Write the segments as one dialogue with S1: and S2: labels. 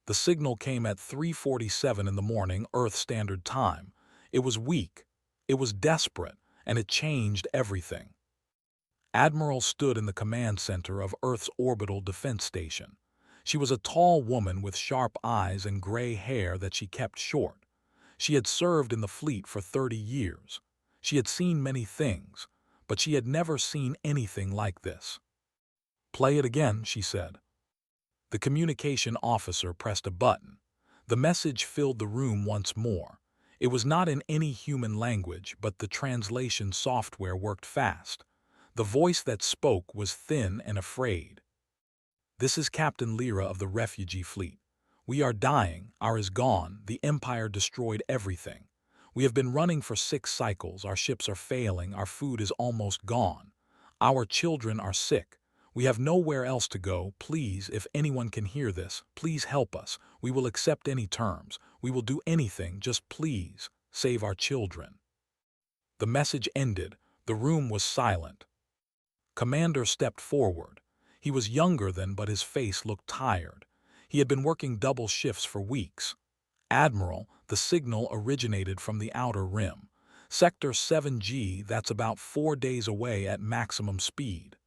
S1: The signal came at 3:47 in the morning, Earth Standard Time. It was weak, it was desperate, and it changed everything. Admiral stood in the command center of Earth's orbital defense station. She was a tall woman with sharp eyes and gray hair that she kept short. She had served in the fleet for 30 years. She had seen many things, but she had never seen anything like this. "Play it again," she said. The communication officer pressed a button. The message filled the room once more. It was not in any human language, but the translation software worked fast. The voice that spoke was thin and afraid. "This is Captain Lyra of the refugee fleet. We are dying, ours is gone, the Empire destroyed everything. We have been running for 6 cycles, our ships are failing, our food is almost gone. Our children are sick. We have nowhere else to go. Please, if anyone can hear this, please help us. We will accept any terms. We will do anything, just please, save our children." The message ended. The room was silent. Commander stepped forward. He was younger than, but his face looked tired. He had been working double shifts for weeks. "Admiral, the signal originated from the outer rim. Sector 7G, that's about 4 days away at maximum speed."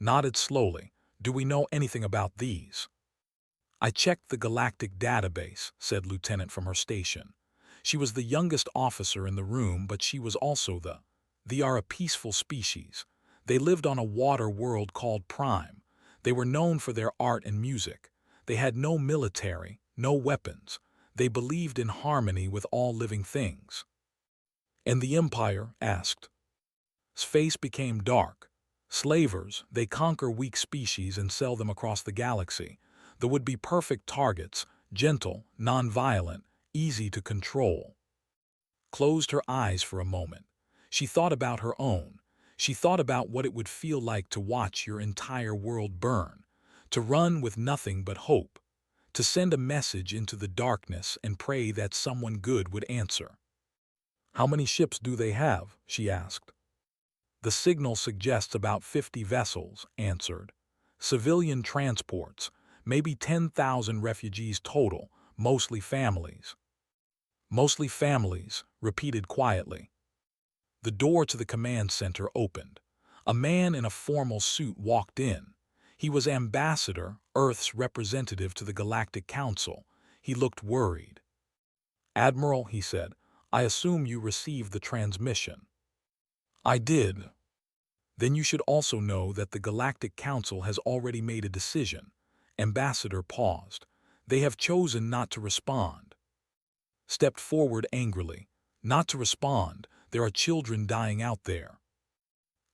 S1: Nodded slowly. "Do we know anything about these?" "I checked the galactic database," said Lieutenant from her station. She was the youngest officer in the room, but she was also They are a peaceful species. They lived on a water world called Prime. They were known for their art and music. They had no military, no weapons. They believed in harmony with all living things. "And the Empire?" asked. His face became dark. "Slavers, they conquer weak species and sell them across the galaxy. They would be perfect targets, gentle, non-violent, easy to control." Closed her eyes for a moment. She thought about her own. She thought about what it would feel like to watch your entire world burn, to run with nothing but hope, to send a message into the darkness and pray that someone good would answer. "How many ships do they have?" she asked. "The signal suggests about 50 vessels," answered. "Civilian transports, maybe 10,000 refugees total, mostly families." "Mostly families," repeated quietly. The door to the command center opened. A man in a formal suit walked in. He was Ambassador, Earth's representative to the Galactic Council. He looked worried. "Admiral," he said, "I assume you received the transmission." "I did." "Then you should also know that the Galactic Council has already made a decision." Ambassador paused. "They have chosen not to respond." Stepped forward angrily. "Not to respond? There are children dying out there."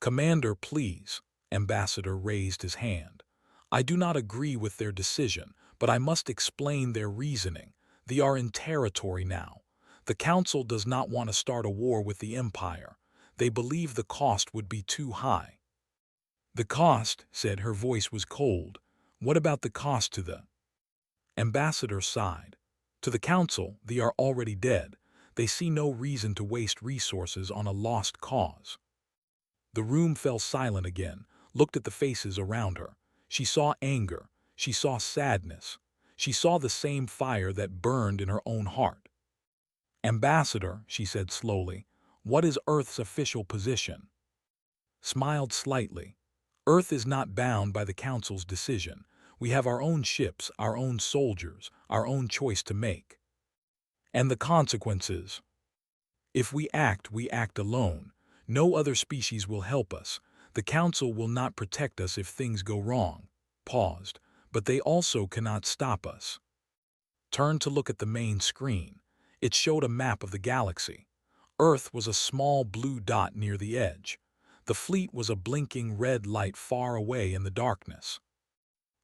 S1: "Commander, please." Ambassador raised his hand. "I do not agree with their decision, but I must explain their reasoning. They are in territory now. The Council does not want to start a war with the Empire. They believe the cost would be too high." "The cost," said, her voice was cold. "What about the cost to the—" Ambassador sighed. "To the Council, they are already dead. They see no reason to waste resources on a lost cause." The room fell silent again, looked at the faces around her. She saw anger. She saw sadness. She saw the same fire that burned in her own heart. "Ambassador," she said slowly, "what is Earth's official position?" Smiled slightly. "Earth is not bound by the Council's decision. We have our own ships, our own soldiers, our own choice to make." "And the consequences?" "If we act alone. No other species will help us. The Council will not protect us if things go wrong." Paused. "But they also cannot stop us." Turned to look at the main screen. It showed a map of the galaxy. Earth was a small blue dot near the edge. The fleet was a blinking red light far away in the darkness.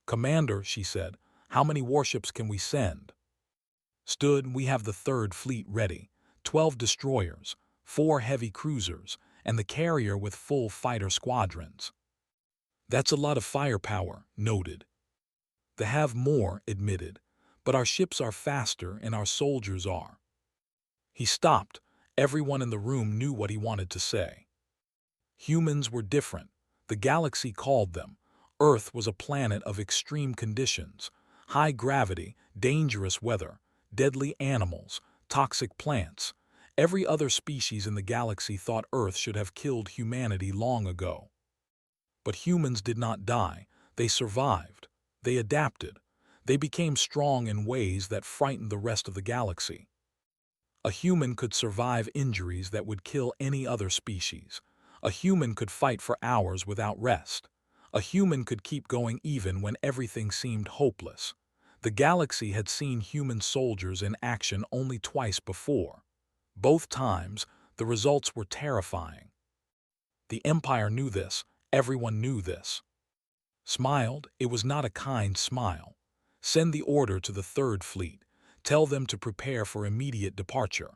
S1: "Commander," she said, "how many warships can we send?" Stood, "We have the 3rd Fleet ready. 12 destroyers, 4 heavy cruisers, and the carrier with full fighter squadrons." "That's a lot of firepower," noted. "They have more," admitted, "but our ships are faster and our soldiers are." He stopped. Everyone in the room knew what he wanted to say. Humans were different. The galaxy called them. Earth was a planet of extreme conditions. high gravity, dangerous weather, deadly animals, toxic plants. Every other species in the galaxy thought Earth should have killed humanity long ago. But humans did not die. They survived. They adapted. They became strong in ways that frightened the rest of the galaxy. A human could survive injuries that would kill any other species. A human could fight for hours without rest. A human could keep going even when everything seemed hopeless. The galaxy had seen human soldiers in action only twice before. Both times, the results were terrifying. The Empire knew this. Everyone knew this. Smiled, it was not a kind smile. Send the order to the Third Fleet. Tell them to prepare for immediate departure.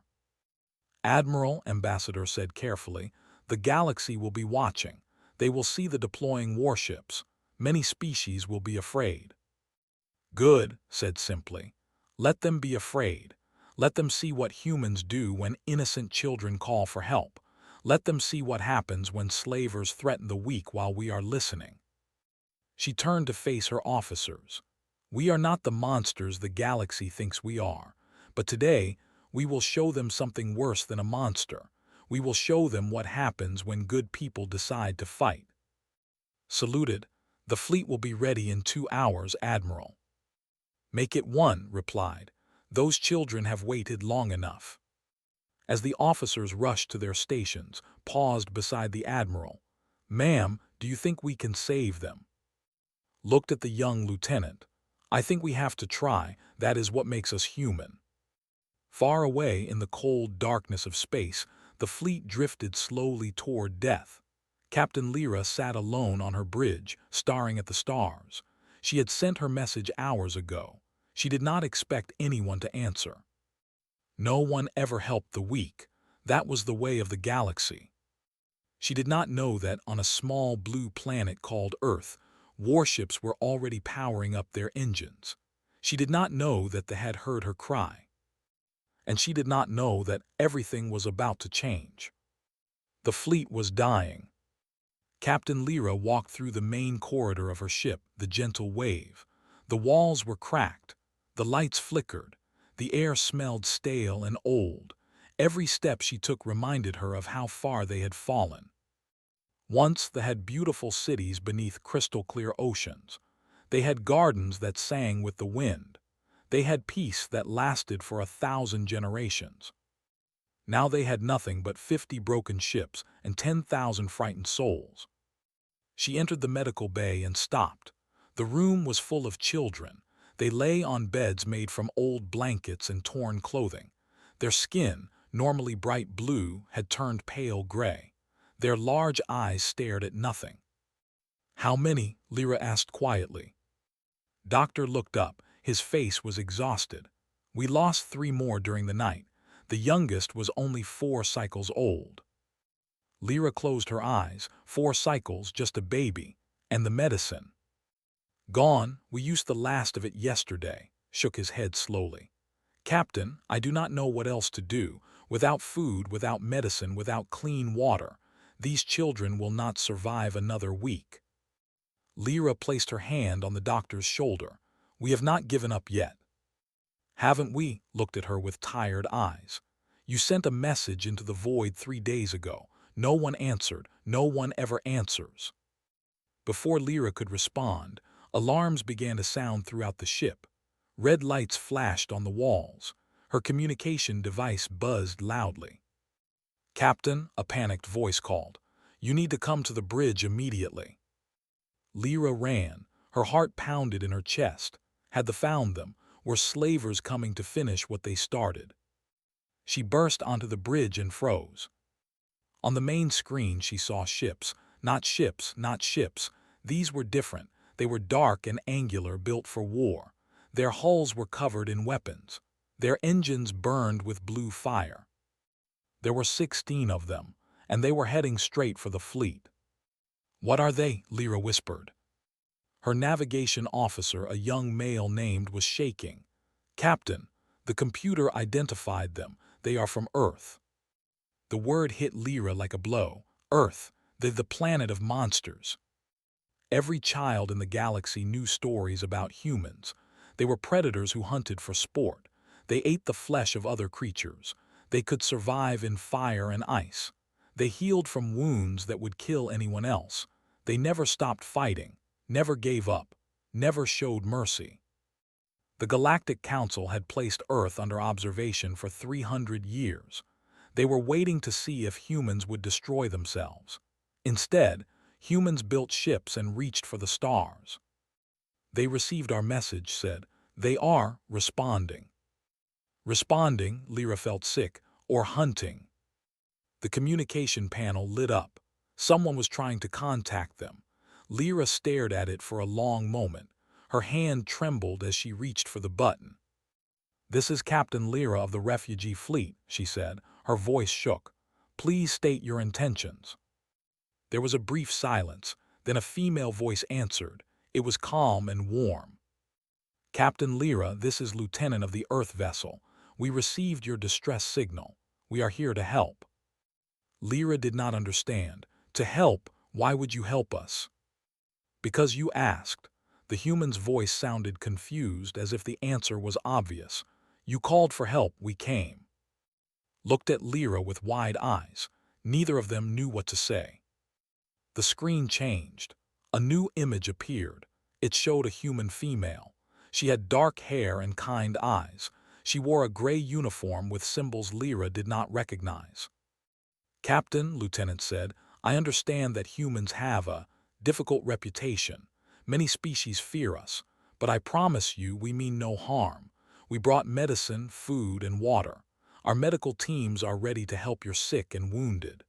S1: Admiral, Ambassador said carefully, the galaxy will be watching. They will see the deploying warships. Many species will be afraid. Good, said simply. Let them be afraid. Let them see what humans do when innocent children call for help. Let them see what happens when slavers threaten the weak while we are listening. She turned to face her officers. We are not the monsters the galaxy thinks we are, but today we will show them something worse than a monster. We will show them what happens when good people decide to fight. Saluted, the fleet will be ready in 2 hours, Admiral. Make it 1, replied. Those children have waited long enough. As the officers rushed to their stations, paused beside the Admiral. Ma'am, do you think we can save them? Looked at the young lieutenant. I think we have to try. That is what makes us human. Far away in the cold darkness of space, the fleet drifted slowly toward death. Captain Lyra sat alone on her bridge, staring at the stars. She had sent her message hours ago. She did not expect anyone to answer. No one ever helped the weak. That was the way of the galaxy. She did not know that on a small blue planet called Earth, warships were already powering up their engines. She did not know that they had heard her cry. And she did not know that everything was about to change. The fleet was dying. Captain Lyra walked through the main corridor of her ship, the gentle wave. The walls were cracked. The lights flickered. The air smelled stale and old. Every step she took reminded her of how far they had fallen. Once they had beautiful cities beneath crystal-clear oceans. They had gardens that sang with the wind. They had peace that lasted for 1,000 generations. Now they had nothing but 50 broken ships and 10,000 frightened souls. She entered the medical bay and stopped. The room was full of children. They lay on beds made from old blankets and torn clothing. Their skin, normally bright blue, had turned pale gray. Their large eyes stared at nothing. How many? Lyra asked quietly. Doctor looked up. His face was exhausted. We lost 3 more during the night. The youngest was only 4 cycles old. Lyra closed her eyes. 4 cycles, just a baby. And the medicine. Gone. We used the last of it yesterday. Shook his head slowly. Captain, I do not know what else to do. Without food, without medicine, without clean water, these children will not survive another week. Lyra placed her hand on the doctor's shoulder. We have not given up yet. Haven't we? Looked at her with tired eyes. You sent a message into the void 3 days ago. No one answered. No one ever answers. Before Lyra could respond, alarms began to sound throughout the ship. Red lights flashed on the walls. Her communication device buzzed loudly. Captain, a panicked voice called. You need to come to the bridge immediately. Lyra ran. Her heart pounded in her chest. Had they found them? Were slavers coming to finish what they started? She burst onto the bridge and froze. On the main screen she saw ships. Not ships, not ships. These were different. They were dark and angular, built for war. Their hulls were covered in weapons. Their engines burned with blue fire. There were 16 of them, and they were heading straight for the fleet. What are they? Lyra whispered. Her navigation officer, a young male named, was shaking. Captain, the computer identified them. They are from Earth. The word hit Lyra like a blow. Earth, the planet of monsters. Every child in the galaxy knew stories about humans. They were predators who hunted for sport. They ate the flesh of other creatures. They could survive in fire and ice. They healed from wounds that would kill anyone else. They never stopped fighting, never gave up, never showed mercy. The Galactic Council had placed Earth under observation for 300 years. They were waiting to see if humans would destroy themselves. Instead, humans built ships and reached for the stars. They received our message, said. They are responding. Responding, Lyra felt sick, or hunting. The communication panel lit up. Someone was trying to contact them. Lyra stared at it for a long moment. Her hand trembled as she reached for the button. "This is Captain Lyra of the refugee fleet," she said. Her voice shook. "Please state your intentions." There was a brief silence. Then a female voice answered. It was calm and warm. "Captain Lyra, this is Lieutenant of the Earth vessel. We received your distress signal. We are here to help." Lyra did not understand. "To help? Why would you help us?" "Because you asked." The human's voice sounded confused, as if the answer was obvious. "You called for help, we came." Looked at Lyra with wide eyes. Neither of them knew what to say. The screen changed. A new image appeared. It showed a human female. She had dark hair and kind eyes. She wore a gray uniform with symbols Lyra did not recognize. "Captain," Lieutenant said, "I understand that humans have a difficult reputation. Many species fear us, but I promise you we mean no harm. We brought medicine, food, and water. Our medical teams are ready to help your sick and wounded."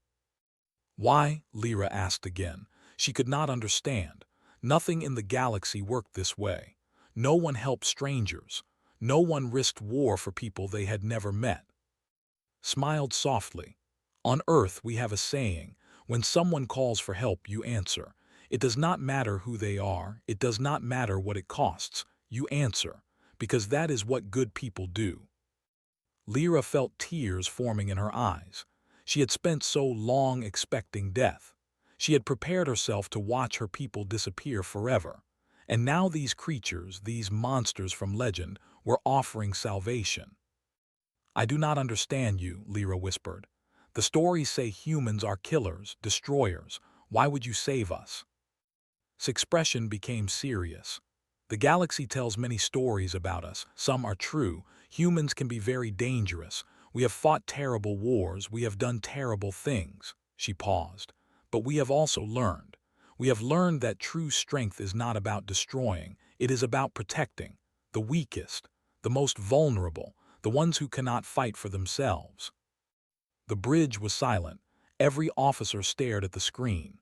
S1: "Why?" Lyra asked again. She could not understand. Nothing in the galaxy worked this way. No one helped strangers. No one risked war for people they had never met. Smiled softly. "On Earth we have a saying, when someone calls for help you answer. It does not matter who they are, it does not matter what it costs, you answer, because that is what good people do." Lyra felt tears forming in her eyes. She had spent so long expecting death. She had prepared herself to watch her people disappear forever. And now these creatures, these monsters from legend, were offering salvation. "I do not understand you," Lyra whispered. "The stories say humans are killers, destroyers. Why would you save us?" His expression became serious. "The galaxy tells many stories about us. Some are true. Humans can be very dangerous. We have fought terrible wars. We have done terrible things." She paused. "But we have also learned. We have learned that true strength is not about destroying. It is about protecting. The weakest, the most vulnerable, the ones who cannot fight for themselves." The bridge was silent. Every officer stared at the screen.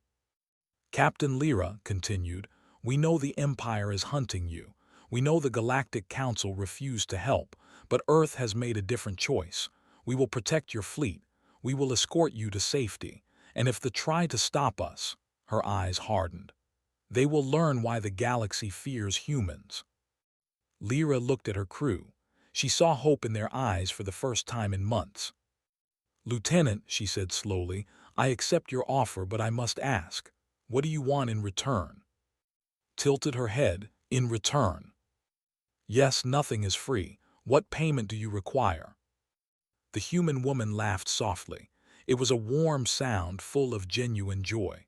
S1: "Captain Lyra," continued, "we know the Empire is hunting you. We know the Galactic Council refused to help, but Earth has made a different choice. We will protect your fleet. We will escort you to safety. And if they try to stop us," her eyes hardened, "they will learn why the galaxy fears humans." Lyra looked at her crew. She saw hope in their eyes for the first time in months. "Lieutenant," she said slowly, "I accept your offer, but I must ask, what do you want in return?" Tilted her head. "In return?" "Yes, nothing is free. What payment do you require?" The human woman laughed softly. It was a warm sound full of genuine joy.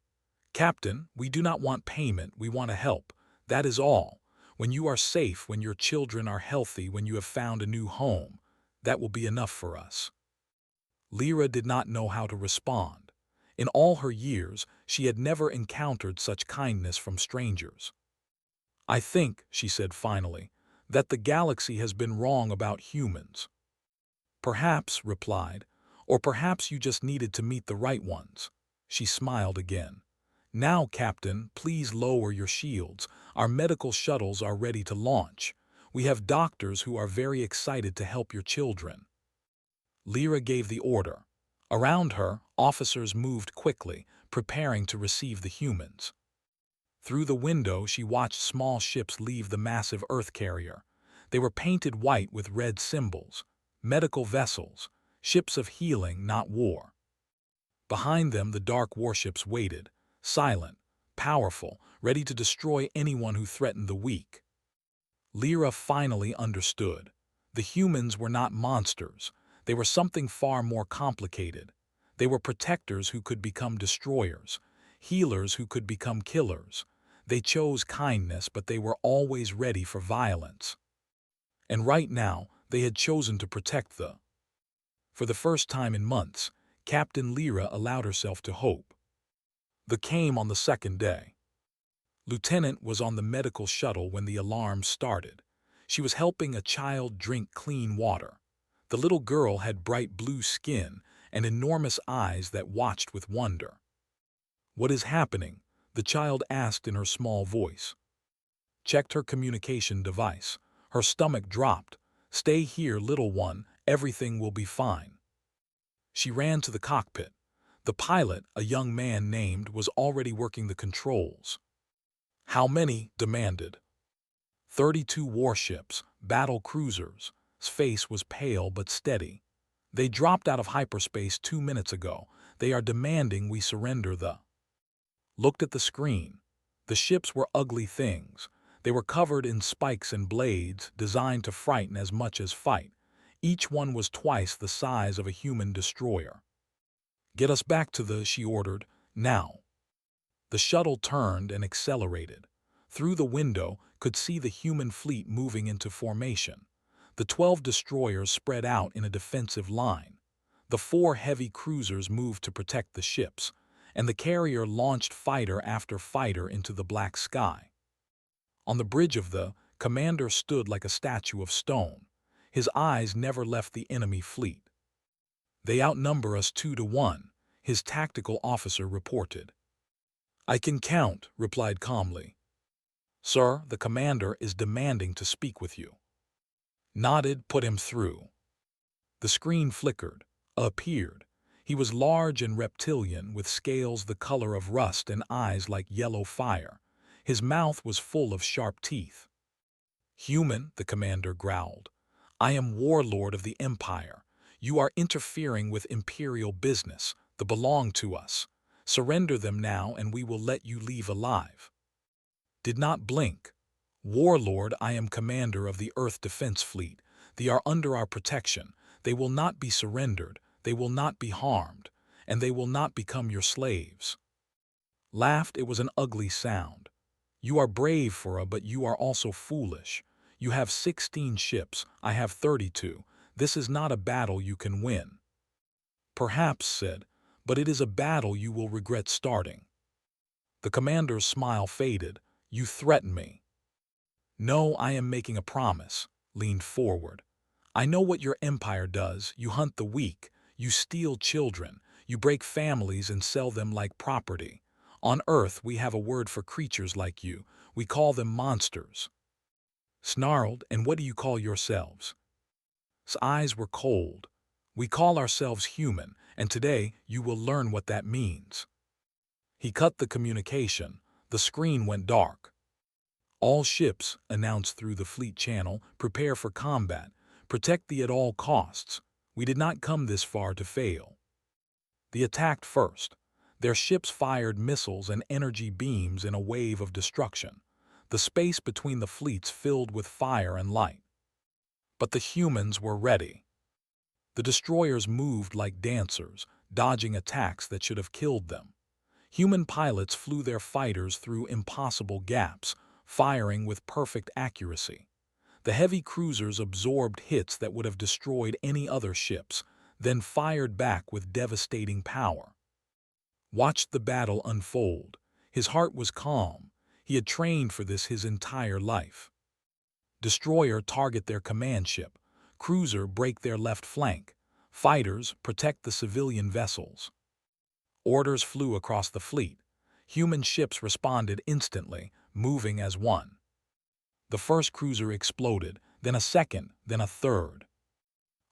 S1: "Captain, we do not want payment, we want to help. That is all. When you are safe, when your children are healthy, when you have found a new home, that will be enough for us." Lyra did not know how to respond. In all her years, she had never encountered such kindness from strangers. "I think," she said finally, "that the galaxy has been wrong about humans." "Perhaps," replied, "or perhaps you just needed to meet the right ones." She smiled again. "Now, Captain, please lower your shields. Our medical shuttles are ready to launch. We have doctors who are very excited to help your children." Lyra gave the order. Around her, officers moved quickly, preparing to receive the humans. Through the window, she watched small ships leave the massive Earth carrier. They were painted white with red symbols. Medical vessels, ships of healing, not war. Behind them, the dark warships waited, silent, powerful, ready to destroy anyone who threatened the weak. Lyra finally understood. The humans were not monsters. They were something far more complicated. They were protectors who could become destroyers, healers who could become killers. They chose kindness, but they were always ready for violence. And right now, they had chosen to protect the. For the first time in months, Captain Lyra allowed herself to hope. The came on the second day. Lieutenant was on the medical shuttle when the alarm started. She was helping a child drink clean water. The little girl had bright blue skin and enormous eyes that watched with wonder. "What is happening?" the child asked in her small voice. Checked her communication device. Her stomach dropped. "Stay here, little one. Everything will be fine." She ran to the cockpit. The pilot, a young man named, was already working the controls. "How many?" demanded. 32 warships, battle cruisers. His face was pale but steady. "They dropped out of hyperspace 2 minutes ago. They are demanding we surrender the." Looked at the screen. The ships were ugly things. They were covered in spikes and blades, designed to frighten as much as fight. Each one was twice the size of a human destroyer. "Get us back to the," she ordered, "now." The shuttle turned and accelerated. Through the window, could see the human fleet moving into formation. The 12 destroyers spread out in a defensive line. The 4 heavy cruisers moved to protect the ships, and the carrier launched fighter after fighter into the black sky. On the bridge of the, commander stood like a statue of stone. His eyes never left the enemy fleet. "They outnumber us 2-1, his tactical officer reported. "I can count," replied calmly. "Sir, the commander is demanding to speak with you." Nodded, "Put him through." The screen flickered, appeared. He was large and reptilian, with scales the color of rust and eyes like yellow fire. His mouth was full of sharp teeth. "Human," the commander growled. "I am warlord of the Empire. You are interfering with imperial business that belong to us. Surrender them now and we will let you leave alive." Did not blink. "Warlord, I am commander of the Earth Defense Fleet. They are under our protection. They will not be surrendered. They will not be harmed. And they will not become your slaves." Laughed. It was an ugly sound. "You are brave, Fura, but you are also foolish. You have 16 ships. I have 32. This is not a battle you can win." "Perhaps," said, "but it is a battle you will regret starting." The commander's smile faded. "You threaten me." "No, I am making a promise." Leaned forward. "I know what your empire does. You hunt the weak. You steal children. You break families and sell them like property. On Earth, we have a word for creatures like you. We call them monsters." Snarled. "And what do you call yourselves?" His eyes were cold. "We call ourselves human, and today you will learn what that means." He cut the communication. The screen went dark. "All ships," announced through the fleet channel, "prepare for combat. Protect thee at all costs. We did not come this far to fail." They attacked first. Their ships fired missiles and energy beams in a wave of destruction. The space between the fleets filled with fire and light. But the humans were ready. The destroyers moved like dancers, dodging attacks that should have killed them. Human pilots flew their fighters through impossible gaps, firing with perfect accuracy. The heavy cruisers absorbed hits that would have destroyed any other ships, then fired back with devastating power. Watched the battle unfold. His heart was calm. He had trained for this his entire life. Destroyer target their command ship. Cruiser break their left flank. Fighters protect the civilian vessels. Orders flew across the fleet. Human ships responded instantly, moving as one. The first cruiser exploded, then a second, then a third.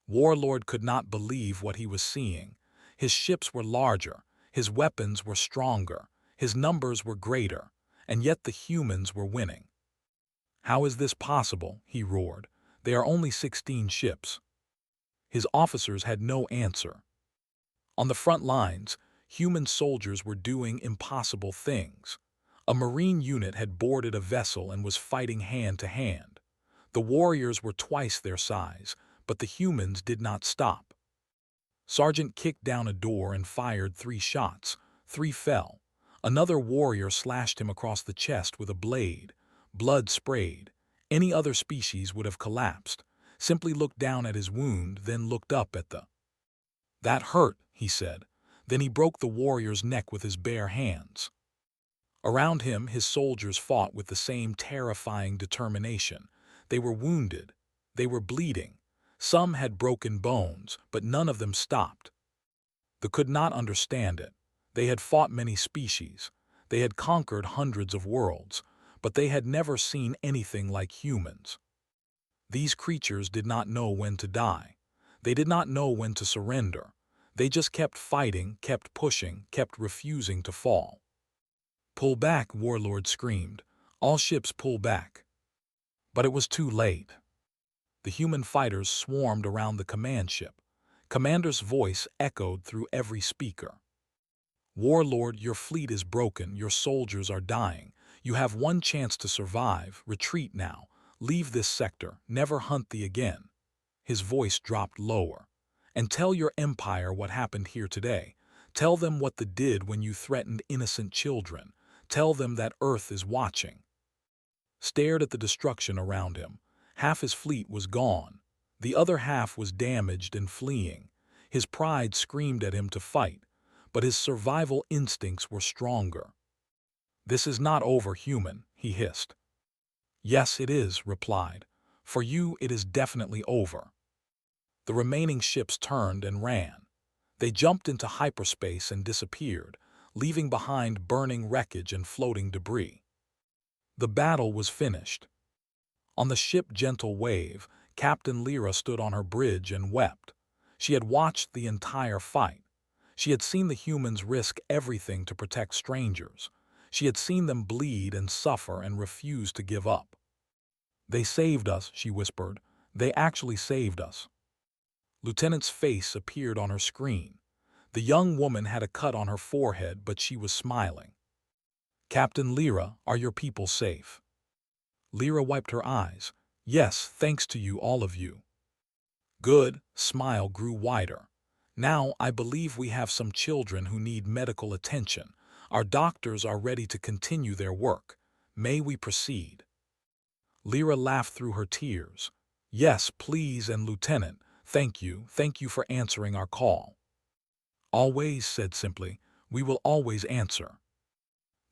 S1: Warlord could not believe what he was seeing. His ships were larger, his weapons were stronger, his numbers were greater, and yet the humans were winning. "How is this possible?" he roared. "They are only 16 ships." His officers had no answer. On the front lines, human soldiers were doing impossible things. A marine unit had boarded a vessel and was fighting hand to hand. The warriors were twice their size, but the humans did not stop. Sergeant kicked down a door and fired 3 shots. 3 fell. Another warrior slashed him across the chest with a blade. Blood sprayed. Any other species would have collapsed. Simply looked down at his wound, then looked up at the... "That hurt," he said. Then he broke the warrior's neck with his bare hands. Around him, his soldiers fought with the same terrifying determination. They were wounded. They were bleeding. Some had broken bones, but none of them stopped. They could not understand it. They had fought many species. They had conquered hundreds of worlds, but they had never seen anything like humans. These creatures did not know when to die. They did not know when to surrender. They just kept fighting, kept pushing, kept refusing to fall. "Pull back," Warlord screamed. "All ships pull back." But it was too late. The human fighters swarmed around the command ship. Commander's voice echoed through every speaker. "Warlord, your fleet is broken. Your soldiers are dying. You have one chance to survive. Retreat now. Leave this sector. Never hunt thee again." His voice dropped lower. "And tell your empire what happened here today. Tell them what they did when you threatened innocent children. Tell them that Earth is watching." Stared at the destruction around him. Half his fleet was gone. The other half was damaged and fleeing. His pride screamed at him to fight, but his survival instincts were stronger. "This is not over, human," he hissed. "Yes, it is," replied. "For you, it is definitely over." The remaining ships turned and ran. They jumped into hyperspace and disappeared, leaving behind burning wreckage and floating debris. The battle was finished. On the ship Gentle Wave, Captain Lyra stood on her bridge and wept. She had watched the entire fight. She had seen the humans risk everything to protect strangers. She had seen them bleed and suffer and refuse to give up. "They saved us," she whispered. "They actually saved us." Lieutenant's face appeared on her screen. The young woman had a cut on her forehead, but she was smiling. "Captain Lyra, are your people safe?" Lyra wiped her eyes. "Yes, thanks to you, all of you." "Good." Smile grew wider. "Now I believe we have some children who need medical attention. Our doctors are ready to continue their work. May we proceed?" Lyra laughed through her tears. "Yes, please, and Lieutenant, thank you for answering our call." "Always," said simply. "We will always answer."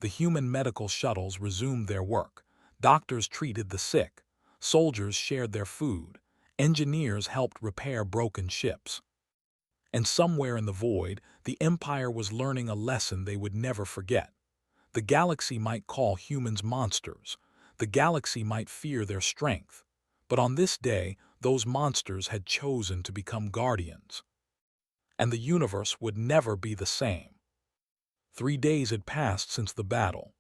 S1: The human medical shuttles resumed their work. Doctors treated the sick. Soldiers shared their food. Engineers helped repair broken ships. And somewhere in the void, the Empire was learning a lesson they would never forget. The galaxy might call humans monsters. The galaxy might fear their strength. But on this day, those monsters had chosen to become guardians. And the universe would never be the same. 3 days had passed since the battle.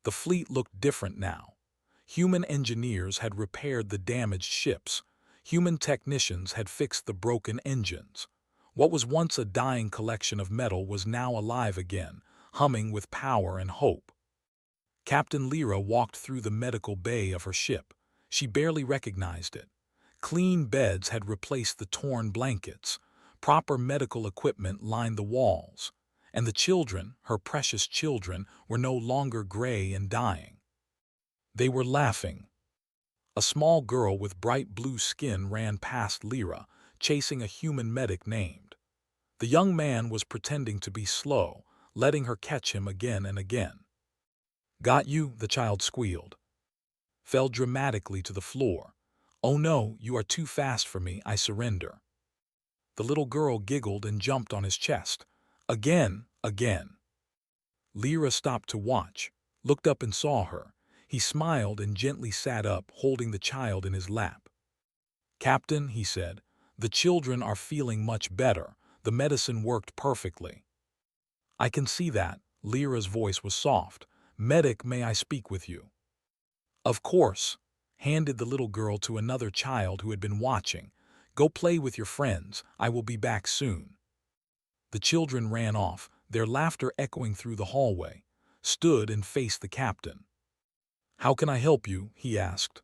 S1: The fleet looked different now. Human engineers had repaired the damaged ships. Human technicians had fixed the broken engines. What was once a dying collection of metal was now alive again, humming with power and hope. Captain Lyra walked through the medical bay of her ship. She barely recognized it. Clean beds had replaced the torn blankets. Proper medical equipment lined the walls. And the children, her precious children, were no longer gray and dying. They were laughing. A small girl with bright blue skin ran past Lyra, chasing a human medic named. The young man was pretending to be slow, letting her catch him again and again. "Got you," the child squealed. Fell dramatically to the floor. "Oh no, you are too fast for me, I surrender." The little girl giggled and jumped on his chest. "Again, again." Lyra stopped to watch, looked up and saw her. He smiled and gently sat up, holding the child in his lap. "Captain," he said, "the children are feeling much better. The medicine worked perfectly." "I can see that." Lyra's voice was soft. "Medic, may I speak with you?" "Of course," handed the little girl to another child who had been watching. "Go play with your friends. I will be back soon." The children ran off, their laughter echoing through the hallway, stood and faced the captain. "How can I help you?" he asked.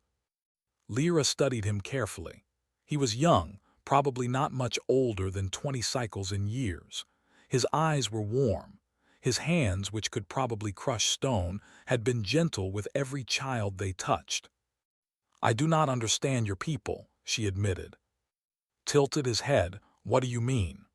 S1: Lyra studied him carefully. He was young, probably not much older than 20 cycles in years. His eyes were warm. His hands, which could probably crush stone, had been gentle with every child they touched. "I do not understand your people," she admitted. Tilted his head. "What do you mean?"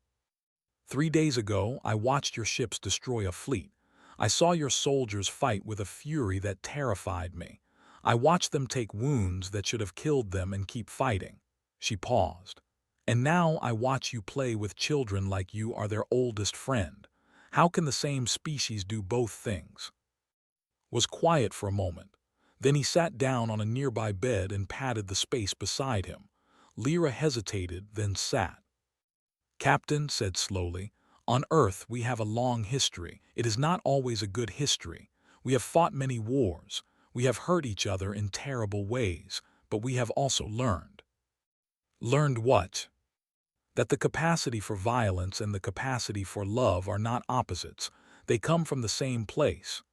S1: "3 days ago, I watched your ships destroy a fleet. I saw your soldiers fight with a fury that terrified me. I watched them take wounds that should have killed them and keep fighting." She paused. "And now I watch you play with children like you are their oldest friend. How can the same species do both things?" Was quiet for a moment. Then he sat down on a nearby bed and patted the space beside him. Lyra hesitated, then sat. "Captain," said slowly, "on Earth we have a long history. It is not always a good history. We have fought many wars. We have hurt each other in terrible ways, but we have also learned." "Learned what?" "That the capacity for violence and the capacity for love are not opposites. They come from the same place."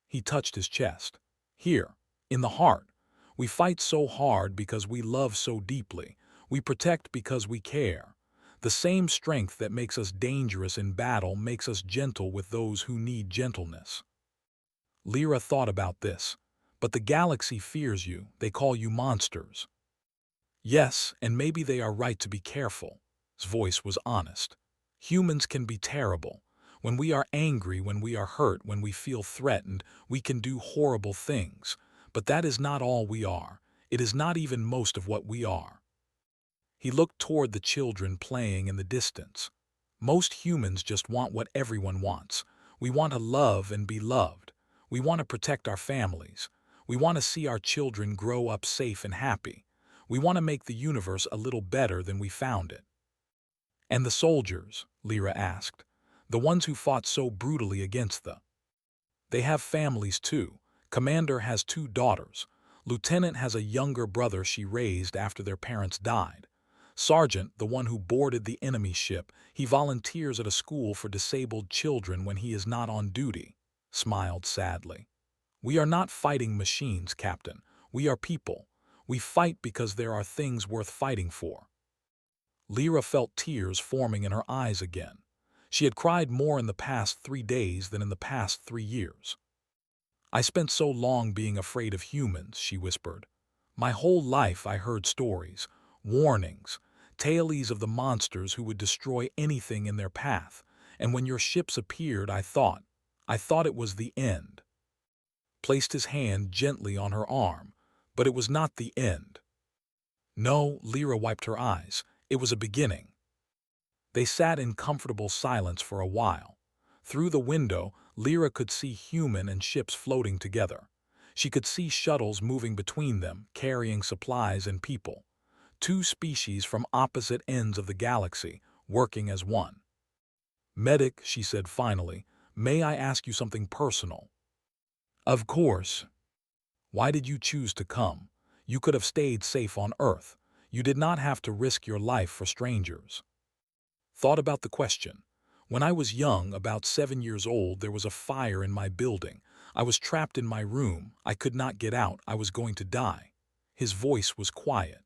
S1: He touched his chest. "Here, in the heart. We fight so hard because we love so deeply. We protect because we care. The same strength that makes us dangerous in battle makes us gentle with those who need gentleness." Lyra thought about this. "But the galaxy fears you. They call you monsters." "Yes, and maybe they are right to be careful." His voice was honest. "Humans can be terrible. When we are angry, when we are hurt, when we feel threatened, we can do horrible things. But that is not all we are. It is not even most of what we are." He looked toward the children playing in the distance. "Most humans just want what everyone wants. We want to love and be loved. We want to protect our families. We want to see our children grow up safe and happy. We want to make the universe a little better than we found it." "And the soldiers?" Lyra asked. "The ones who fought so brutally against the—" "They have families too. Commander has 2 daughters. Lieutenant has a younger brother she raised after their parents died. Sergeant, the one who boarded the enemy ship, he volunteers at a school for disabled children when he is not on duty," smiled sadly. "We are not fighting machines, Captain. We are people. We fight because there are things worth fighting for." Lyra felt tears forming in her eyes again. She had cried more in the past 3 days than in the past 3 years. "I spent so long being afraid of humans," she whispered. "My whole life I heard stories, warnings, tales of the monsters who would destroy anything in their path, and when your ships appeared I thought it was the end." Placed his hand gently on her arm, "But it was not the end." "No," Lyra wiped her eyes, "it was a beginning." They sat in comfortable silence for a while. Through the window, Lyra could see human and ships floating together. She could see shuttles moving between them, carrying supplies and people. 2 species from opposite ends of the galaxy, working as one. "Medic," she said finally, "may I ask you something personal?" "Of course." "Why did you choose to come? You could have stayed safe on Earth. You did not have to risk your life for strangers." Thought about the question. "When I was young, about 7 years old, there was a fire in my building. I was trapped in my room. I could not get out. I was going to die." His voice was quiet.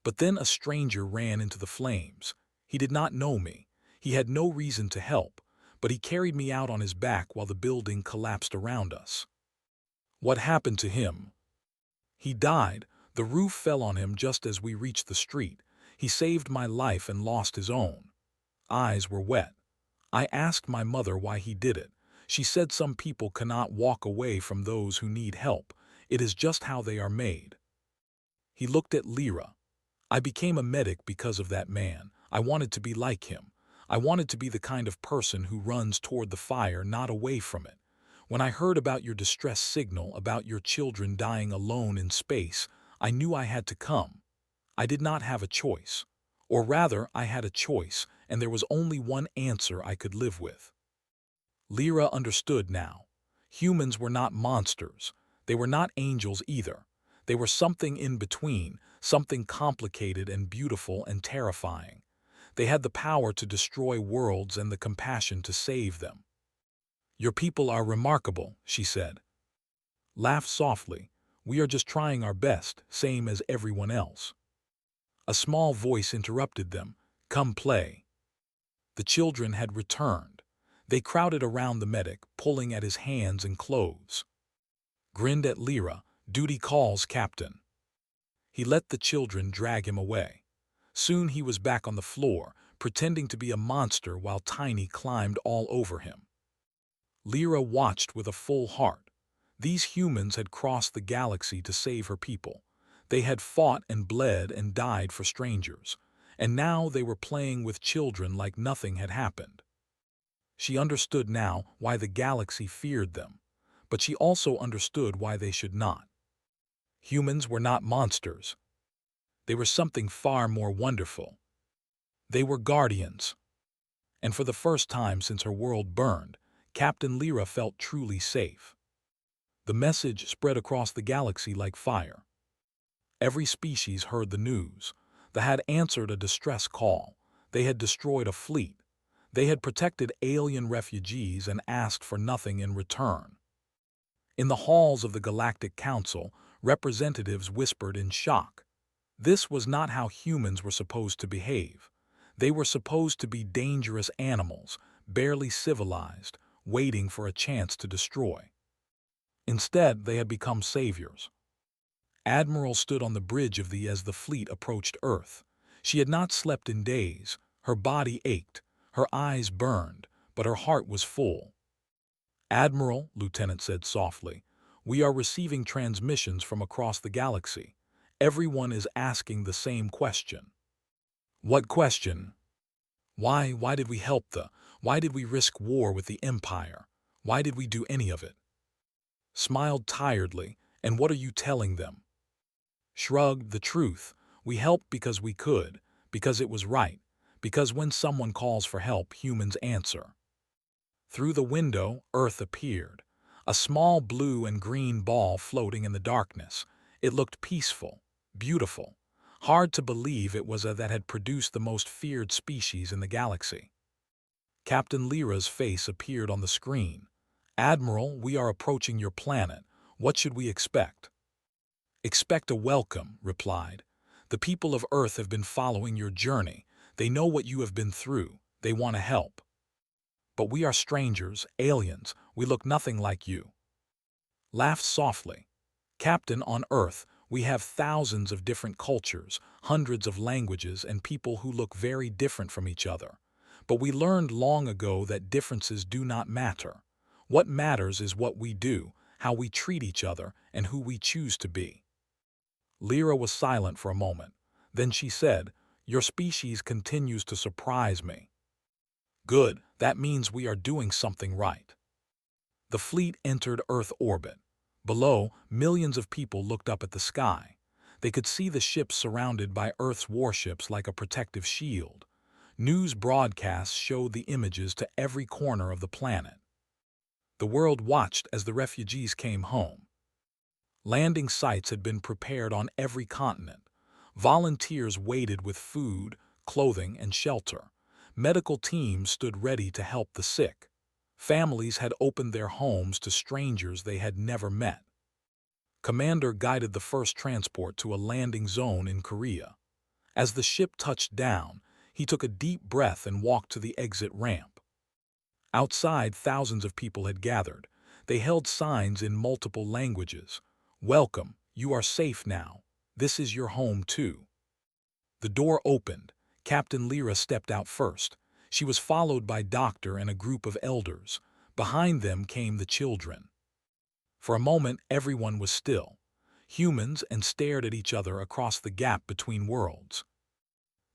S1: "But then a stranger ran into the flames. He did not know me. He had no reason to help, but he carried me out on his back while the building collapsed around us." "What happened to him?" "He died. The roof fell on him just as we reached the street. He saved my life and lost his own." Eyes were wet. "I asked my mother why he did it. She said some people cannot walk away from those who need help. It is just how they are made." He looked at Lyra. "I became a medic because of that man. I wanted to be like him. I wanted to be the kind of person who runs toward the fire, not away from it. When I heard about your distress signal, about your children dying alone in space, I knew I had to come. I did not have a choice. Or rather, I had a choice, and there was only one answer I could live with." Lyra understood now. Humans were not monsters. They were not angels either. They were something in between, something complicated and beautiful and terrifying. They had the power to destroy worlds and the compassion to save them. "Your people are remarkable," she said. Laughed softly. We are just trying our best, same as everyone else." A small voice interrupted them. "Come play." The children had returned. They crowded around the medic, pulling at his hands and clothes. Grinned at Lyra. "Duty calls, Captain." He let the children drag him away. Soon he was back on the floor, pretending to be a monster while Tiny climbed all over him. Lyra watched with a full heart. These humans had crossed the galaxy to save her people. They had fought and bled and died for strangers, and now they were playing with children like nothing had happened. She understood now why the galaxy feared them, but she also understood why they should not. Humans were not monsters. They were something far more wonderful. They were guardians. And for the first time since her world burned, Captain Lyra felt truly safe. The message spread across the galaxy like fire. Every species heard the news. They had answered a distress call. They had destroyed a fleet. They had protected alien refugees and asked for nothing in return. In the halls of the Galactic Council, representatives whispered in shock. This was not how humans were supposed to behave. They were supposed to be dangerous animals, barely civilized, waiting for a chance to destroy. Instead, they had become saviors. Admiral stood on the bridge of as the fleet approached Earth. She had not slept in days. Her body ached, her eyes burned, but her heart was full. "Admiral," Lieutenant said softly, "we are receiving transmissions from across the galaxy. Everyone is asking the same question." "What question?" Why did we help why did we risk war with the Empire? Why did we do any of it?" Smiled tiredly. "And what are you telling them?" Shrugged. "The truth. We helped because we could, because it was right, because when someone calls for help, humans answer." Through the window, Earth appeared. A small blue and green ball floating in the darkness. It looked peaceful, beautiful. Hard to believe it was that had produced the most feared species in the galaxy. Captain Lyra's face appeared on the screen. "Admiral, we are approaching your planet. What should we expect?" "Expect a welcome," replied. "The people of Earth have been following your journey. They know what you have been through. They want to help. But we are strangers, aliens. We look nothing like you." Laughed softly. "Captain, on Earth, we have thousands of different cultures, hundreds of languages, and people who look very different from each other. But we learned long ago that differences do not matter. What matters is what we do, how we treat each other, and who we choose to be." Lyra was silent for a moment. Then she said, "Your species continues to surprise me." "Good, that means we are doing something right." The fleet entered Earth orbit. Below, millions of people looked up at the sky. They could see the ships surrounded by Earth's warships like a protective shield. News broadcasts showed the images to every corner of the planet. The world watched as the refugees came home. Landing sites had been prepared on every continent. Volunteers waited with food, clothing, and shelter. Medical teams stood ready to help the sick. Families had opened their homes to strangers they had never met. Commander guided the first transport to a landing zone in Korea. As the ship touched down, he took a deep breath and walked to the exit ramp. Outside, thousands of people had gathered. They held signs in multiple languages. "Welcome, you are safe now. This is your home too." The door opened. Captain Lyra stepped out first. She was followed by Doctor and a group of elders. Behind them came the children. For a moment, everyone was still. Humans and stared at each other across the gap between worlds.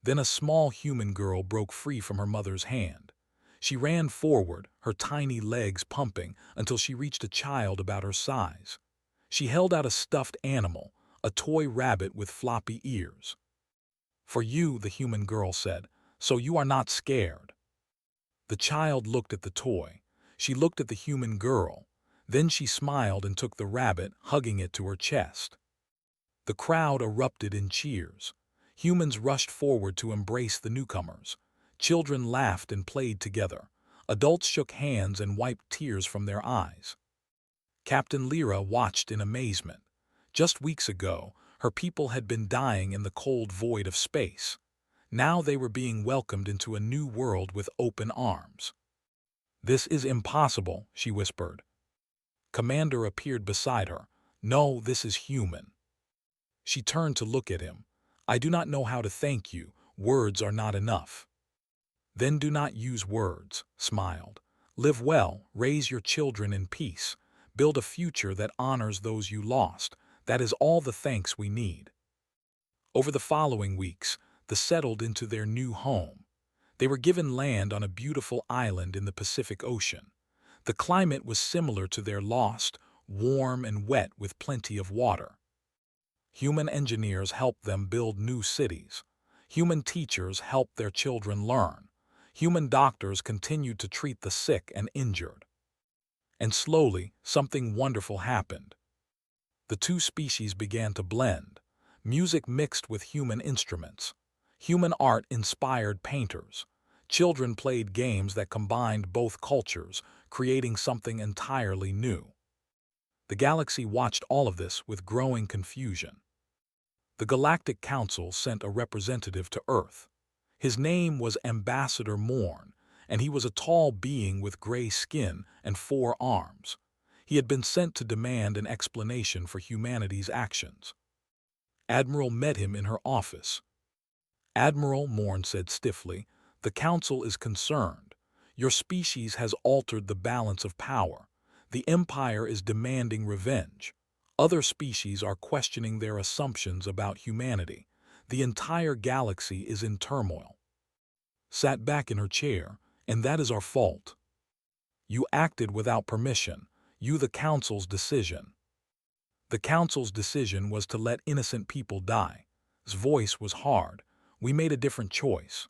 S1: Then a small human girl broke free from her mother's hand. She ran forward, her tiny legs pumping, until she reached a child about her size. She held out a stuffed animal, a toy rabbit with floppy ears. "For you," the human girl said, "so you are not scared." The child looked at the toy. She looked at the human girl. Then she smiled and took the rabbit, hugging it to her chest. The crowd erupted in cheers. Humans rushed forward to embrace the newcomers. Children laughed and played together. Adults shook hands and wiped tears from their eyes. Captain Lyra watched in amazement. Just weeks ago, her people had been dying in the cold void of space. Now they were being welcomed into a new world with open arms. "This is impossible," she whispered. Commander appeared beside her. "No, this is human." She turned to look at him. "I do not know how to thank you. Words are not enough." "Then do not use words," smiled. "Live well, raise your children in peace, build a future that honors those you lost. That is all the thanks we need." Over the following weeks, they settled into their new home. They were given land on a beautiful island in the Pacific Ocean. The climate was similar to their lost, warm and wet with plenty of water. Human engineers helped them build new cities. Human teachers helped their children learn. Human doctors continued to treat the sick and injured. And slowly, something wonderful happened. The two species began to blend. Music mixed with human instruments. Human art inspired painters. Children played games that combined both cultures, creating something entirely new. The galaxy watched all of this with growing confusion. The Galactic Council sent a representative to Earth. His name was Ambassador Morn, and he was a tall being with gray skin and 4 arms. He had been sent to demand an explanation for humanity's actions. Admiral met him in her office. "Admiral," Morn said stiffly, "the Council is concerned. Your species has altered the balance of power. The Empire is demanding revenge. Other species are questioning their assumptions about humanity. The entire galaxy is in turmoil." Sat back in her chair, "And that is our fault. You acted without permission. You the Council's decision." "The Council's decision was to let innocent people die." His voice was hard. "We made a different choice."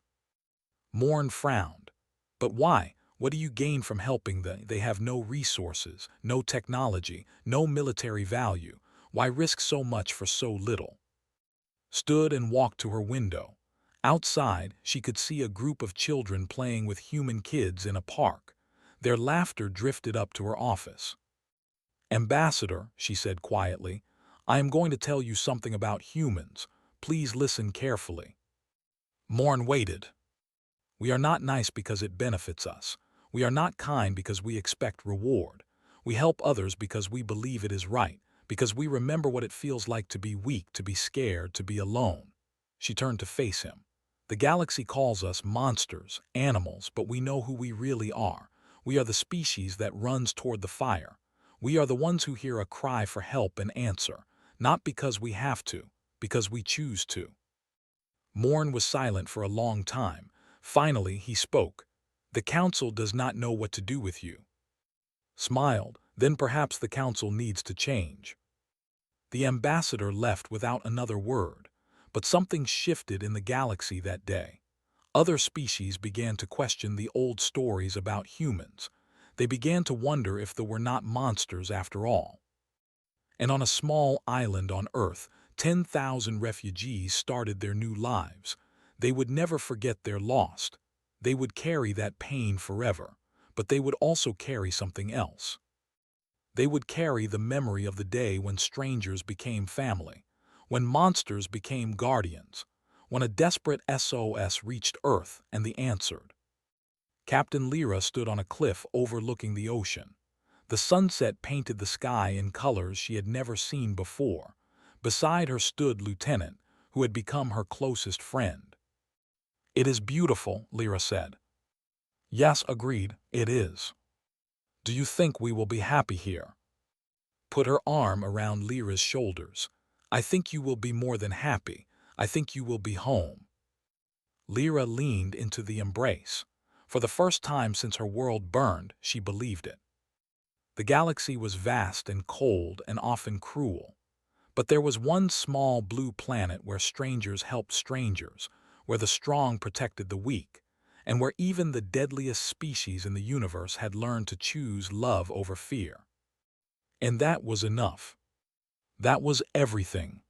S1: Morn frowned. "But why? What do you gain from helping them? They have no resources, no technology, no military value. Why risk so much for so little?" Stood and walked to her window. Outside, she could see a group of children playing with human kids in a park. Their laughter drifted up to her office. "Ambassador," she said quietly, "I am going to tell you something about humans. Please listen carefully." Morn waited. "We are not nice because it benefits us. We are not kind because we expect reward. We help others because we believe it is right, because we remember what it feels like to be weak, to be scared, to be alone." She turned to face him. "The galaxy calls us monsters, animals, but we know who we really are. We are the species that runs toward the fire. We are the ones who hear a cry for help and answer, not because we have to, because we choose to." Morn was silent for a long time. Finally, he spoke. "The Council does not know what to do with you." Smiled. "Then perhaps the Council needs to change." The ambassador left without another word, but something shifted in the galaxy that day. Other species began to question the old stories about humans. They began to wonder if they were not monsters after all. And on a small island on Earth, 10,000 refugees started their new lives. They would never forget their lost. They would carry that pain forever, but they would also carry something else. They would carry the memory of the day when strangers became family, when monsters became guardians, when a desperate SOS reached Earth and they answered. Captain Lyra stood on a cliff overlooking the ocean. The sunset painted the sky in colors she had never seen before. Beside her stood Lieutenant, who had become her closest friend. "It is beautiful," Lyra said. "Yes," agreed, "it is." "Do you think we will be happy here?" Put her arm around Lyra's shoulders. "I think you will be more than happy. I think you will be home." Lyra leaned into the embrace. For the first time since her world burned, she believed it. The galaxy was vast and cold and often cruel. But there was one small blue planet where strangers helped strangers, where the strong protected the weak, and where even the deadliest species in the universe had learned to choose love over fear. And that was enough. That was everything.